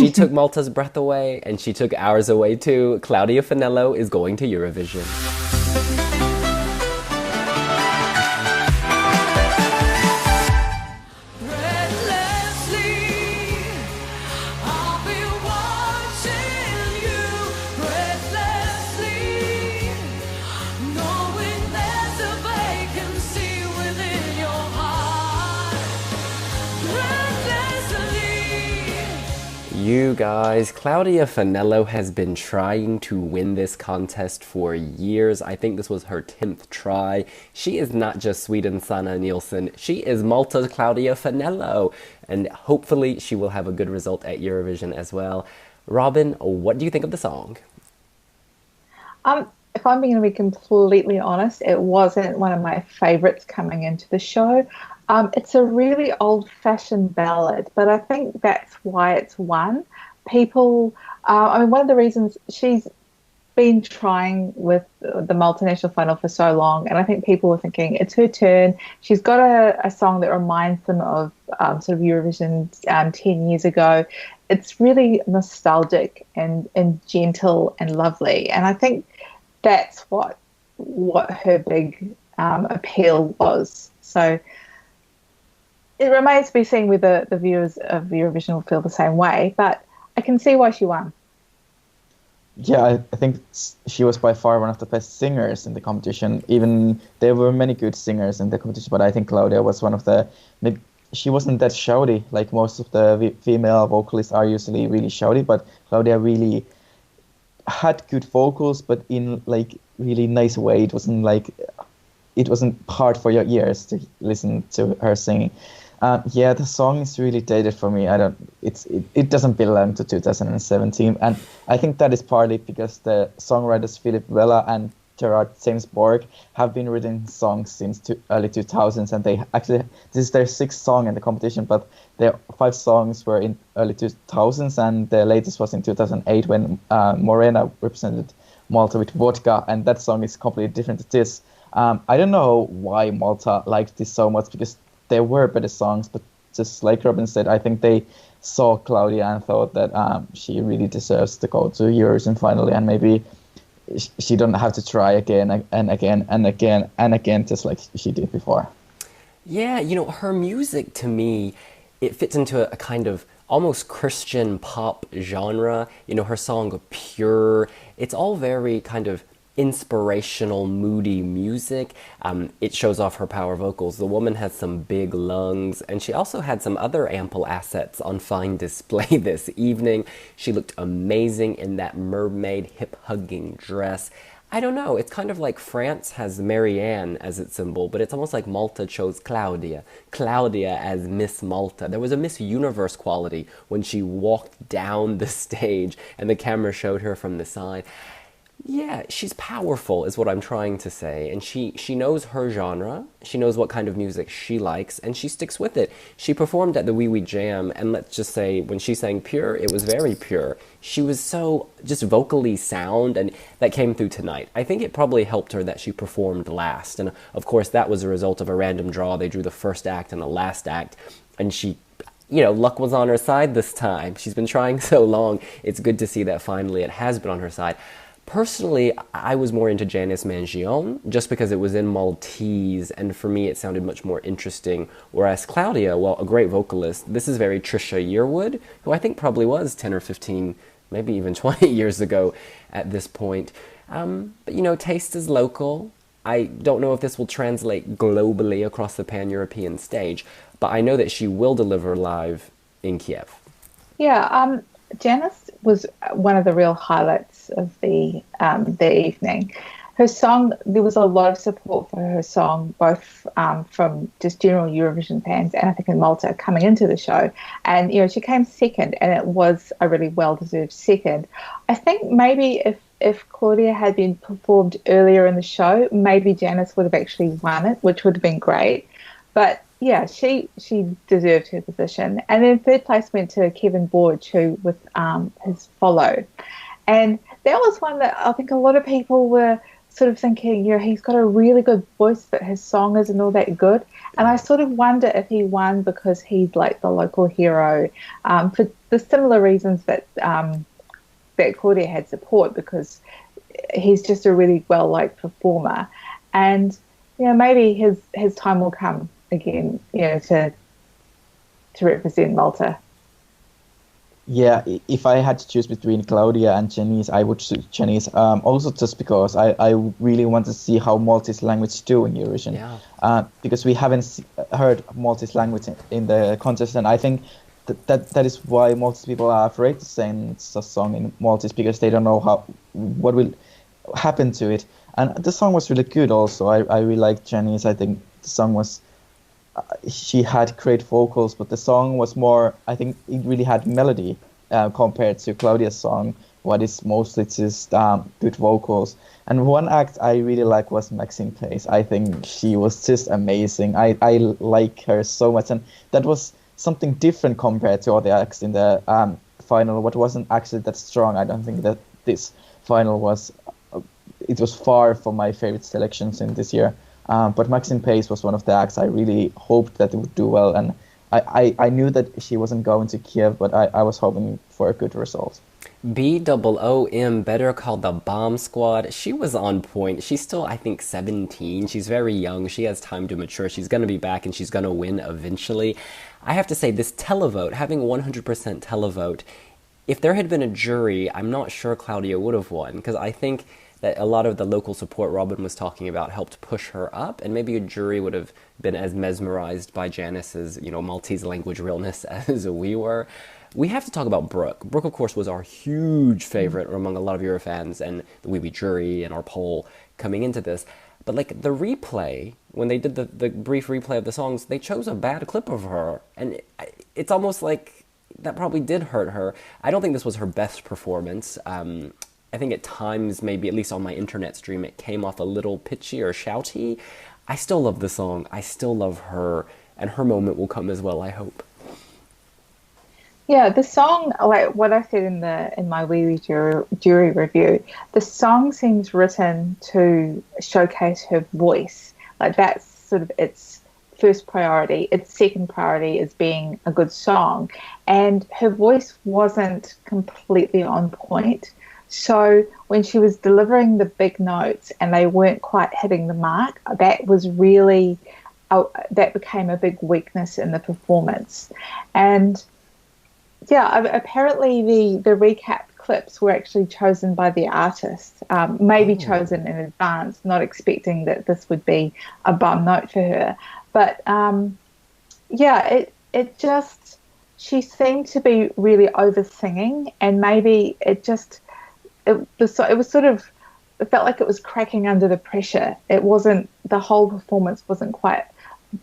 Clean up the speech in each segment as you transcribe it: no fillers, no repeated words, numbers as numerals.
she took Malta's breath away, and she took ours away too. Claudia Faniello is going to Eurovision. You guys, Claudia Faniello has been trying to win this contest for years. I think this was her 10th try. She is not just Sweden's Sanna Nielsen, she is Malta's Claudia Faniello. And hopefully she will have a good result at Eurovision as well. Robin, what do you think of the song? If I'm being to be completely honest, it wasn't one of my favorites coming into the show. It's a really old-fashioned ballad, but I think that's why it's won. People, one of the reasons she's been trying with the multinational final for so long, and I think people were thinking it's her turn. She's got a song that reminds them of sort of Eurovision 10 years ago. It's really nostalgic and gentle and lovely, and I think that's what her big appeal was. So it remains to be seen whether the viewers of Eurovision will feel the same way, but I can see why she won. Yeah, I think she was by far one of the best singers in the competition. Even there were many good singers in the competition, but I think Claudia was one of the... She wasn't that shouty, like most of the female vocalists are usually really shouty, but Claudia really had good vocals, but in like really nice way. It wasn't hard for your ears to listen to her singing. Yeah, the song is really dated for me. It doesn't belong to 2017, and I think that is partly because the songwriters Philip Vella and Gerard James Borg have been writing songs since early 2000s, and this is their 6th song in the competition, but their 5 songs were in early 2000s, and the latest was in 2008 when Morena represented Malta with Vodka, and that song is completely different to this. I don't know why Malta liked this so much, because there were better songs, but just like Robin said, I think they saw Claudia and thought that she really deserves to go to Eurovision finally, and maybe she don't have to try again and again and again and again, just like she did before. Yeah, her music, to me, it fits into a kind of almost Christian pop genre. Her song Pure, it's all very kind of inspirational, moody music. It shows off her power vocals. The woman has some big lungs, and she also had some other ample assets on fine display this evening. She looked amazing in that mermaid hip-hugging dress. I don't know, it's kind of like France has Marianne as its symbol, but it's almost like Malta chose Claudia as Miss Malta. There was a Miss Universe quality when she walked down the stage and the camera showed her from the side. Yeah, she's powerful is what I'm trying to say, and she knows her genre, she knows what kind of music she likes, and she sticks with it. She performed at the Wee Wee Jam, and let's just say when she sang Pure, it was very pure. She was so just vocally sound, and that came through tonight. I think it probably helped her that she performed last, and of course that was a result of a random draw. They drew the first act and the last act, and she... luck was on her side this time. She's been trying so long. It's good to see that finally it has been on her side. Personally, I was more into Janice Mangione, just because it was in Maltese, and for me it sounded much more interesting, whereas Claudia, well, a great vocalist, this is very Trisha Yearwood, who I think probably was 10 or 15, maybe even 20 years ago at this point. But taste is local. I don't know if this will translate globally across the pan-European stage, but I know that she will deliver live in Kiev. Yeah, Janice was one of the real highlights of the evening. Her song, there was a lot of support for her song, both from just general Eurovision fans and I think in Malta coming into the show. And, she came second, and it was a really well-deserved second. I think maybe if Claudia had been performed earlier in the show, maybe Janice would have actually won it, which would have been great. But yeah, she deserved her position. And then third place went to Kevin Borge, who with his Follow. And that was one that I think a lot of people were sort of thinking, he's got a really good voice, but his song isn't all that good. And I sort of wonder if he won because he's like the local hero, for the similar reasons that that Claudia had support, because he's just a really well-liked performer. And, maybe his time will come again, to represent Malta. Yeah, if I had to choose between Claudia and Chinese, I would choose Chinese. Also, just because I really want to see how Maltese language do in Eurovision. Yeah. Because we haven't heard Maltese language in the contest, and I think that is why Maltese people are afraid to sing a song in Maltese, because they don't know what will happen to it. And the song was really good. Also, I really liked Chinese. I think the song was. She had great vocals, but the song was more, I think it really had melody compared to Claudia's song, what is mostly just good vocals. And one act I really like was Maxine Pace. I think she was just amazing. I like her so much, and that was something different compared to other acts in the final, what wasn't actually that strong. I don't think that this final was, it was far from my favorite selections in this year. But Maxine Pace was one of the acts I really hoped that it would do well, and I knew that she wasn't going to Kiev, but I was hoping for a good result. BOOM, better called the Bomb Squad. She was on point. She's still, I think, 17. She's very young. She has time to mature. She's going to be back, and she's going to win eventually. I have to say, this televote, having 100% televote, if there had been a jury, I'm not sure Claudia would have won, because I think that a lot of the local support Robin was talking about helped push her up, and maybe a jury would have been as mesmerized by Janice's, Maltese language realness as we were. We have to talk about Brooke. Brooke, of course, was our huge favorite among a lot of Eurofans and the Wee Wee jury and our poll coming into this. But like the replay, when they did the brief replay of the songs, they chose a bad clip of her, and it's almost like that probably did hurt her. I don't think this was her best performance. I think at times, maybe at least on my internet stream, it came off a little pitchy or shouty. I still love the song. I still love her, and her moment will come as well, I hope. Yeah, the song, like what I said in my Wee Wee jury review, the song seems written to showcase her voice. Like that's sort of its first priority. Its second priority is being a good song, and her voice wasn't completely on point. So when she was delivering the big notes and they weren't quite hitting the mark, that was really, that became a big weakness in the performance. And yeah, apparently the recap clips were actually chosen by the artist, maybe chosen in advance, not expecting that this would be a bum note for her. But yeah, it just, she seemed to be really over singing, and maybe it just, it was sort of, it felt like it was cracking under the pressure. It wasn't, the whole performance wasn't quite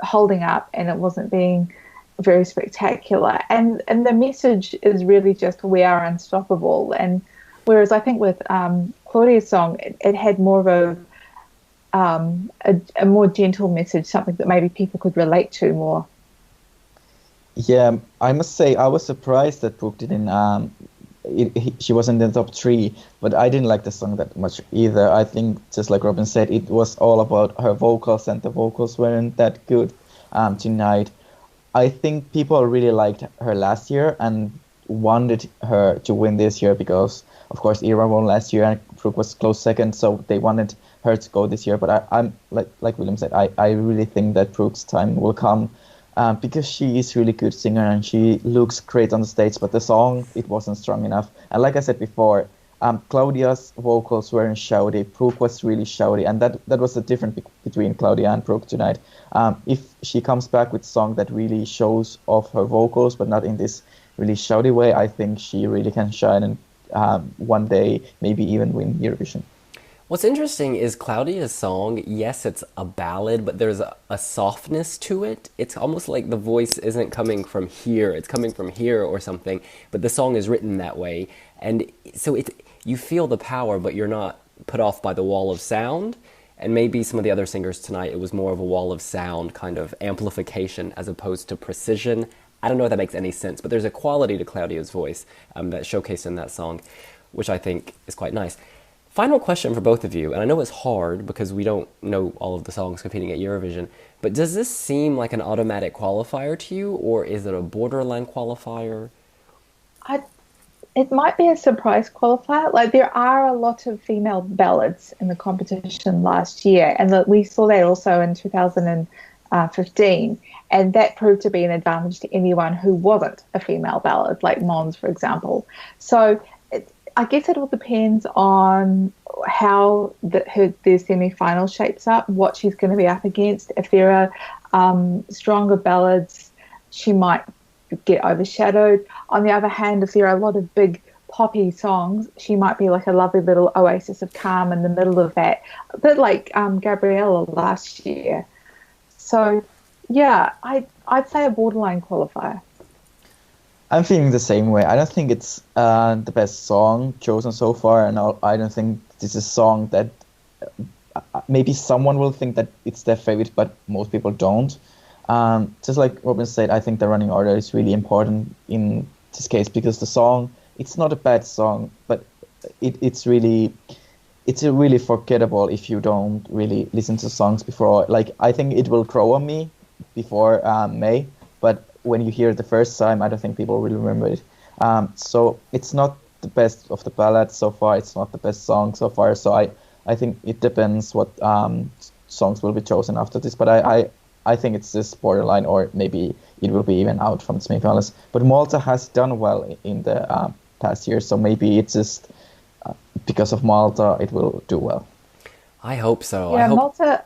holding up, and it wasn't being very spectacular. And the message is really just, we are unstoppable. And whereas I think with Claudia's song, it had more of a more gentle message, something that maybe people could relate to more. Yeah, I must say I was surprised that Brooke didn't. She wasn't in the top 3, but I didn't like the song that much either. I think, just like Robin said, it was all about her vocals, and the vocals weren't that good tonight. I think people really liked her last year and wanted her to win this year because, of course, Ira won last year and Brooke was close second, so they wanted her to go this year. But I'm like William said, I really think that Brooke's time will come. Because she is really good singer and she looks great on the stage, but the song, it wasn't strong enough. And like I said before, Claudia's vocals weren't shouty. Brooke was really shouty, and that was the difference between Claudia and Brooke tonight. If she comes back with a song that really shows off her vocals, but not in this really shouty way, I think she really can shine and one day maybe even win Eurovision. What's interesting is Claudia's song, yes, it's a ballad, but there's a softness to it. It's almost like the voice isn't coming from here, it's coming from here or something, but the song is written that way. And so you feel the power, but you're not put off by the wall of sound. And maybe some of the other singers tonight, it was more of a wall of sound, kind of amplification as opposed to precision. I don't know if that makes any sense, but there's a quality to Claudia's voice that's showcased in that song, which I think is quite nice. Final question for both of you, and I know it's hard because we don't know all of the songs competing at Eurovision, but does this seem like an automatic qualifier to you, or is it a borderline qualifier? I, it might be a surprise qualifier. Like there are a lot of female ballads in the competition last year, and we saw that also in 2015, and that proved to be an advantage to anyone who wasn't a female ballad, like Mons, for example. So I guess it all depends on how their semi-final shapes up, what she's going to be up against. If there are stronger ballads, she might get overshadowed. On the other hand, if there are a lot of big poppy songs, she might be like a lovely little oasis of calm in the middle of that, a bit like Gabriella last year. So, yeah, I'd say a borderline qualifier. I'm feeling the same way. I don't think it's the best song chosen so far, and I don't think this is a song that maybe someone will think that it's their favorite, but most people don't. Just like Robin said, I think the running order is really important in this case because the song, it's not a bad song, but it's really forgettable if you don't really listen to songs before. Like I think it will grow on me before May, but when you hear it the first time, I don't think people will remember it. So it's not the best of the ballads so far. It's not the best song so far. So I think it depends what songs will be chosen after this. But I think it's just borderline, or maybe it will be even out from the semifinals. But Malta has done well in the past years, so maybe it's just because of Malta, it will do well. I hope so. Yeah, Malta.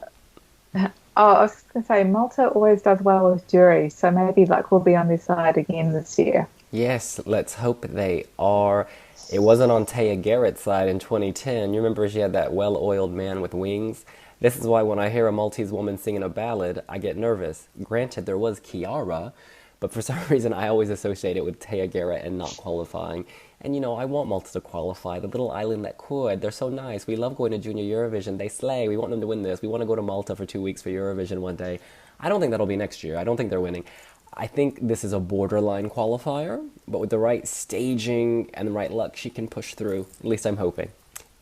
Oh, I was going to say, Malta always does well with juries, so maybe luck will be on their side again this year. Yes, let's hope they are. It wasn't on Taya Garrett's side in 2010. You remember she had that well-oiled man with wings? This is why when I hear a Maltese woman singing a ballad, I get nervous. Granted, there was Chiara, but for some reason I always associate it with Taya Garrett and not qualifying. And, you know, I want Malta to qualify, the little island that could. They're so nice. We love going to Junior Eurovision. They slay. We want them to win this. We want to go to Malta for 2 weeks for Eurovision one day. I don't think that'll be next year. I don't think they're winning. I think this is a borderline qualifier, but with the right staging and the right luck, she can push through. At least I'm hoping.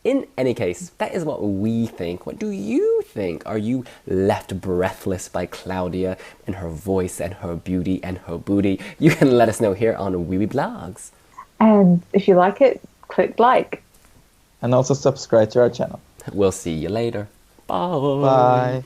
In any case, that is what we think. What do you think? Are you left breathless by Claudia and her voice and her beauty and her booty? You can let us know here on Wee Wee Blogs. And if you like it, click like. And also subscribe to our channel. We'll see you later. Bye. Bye.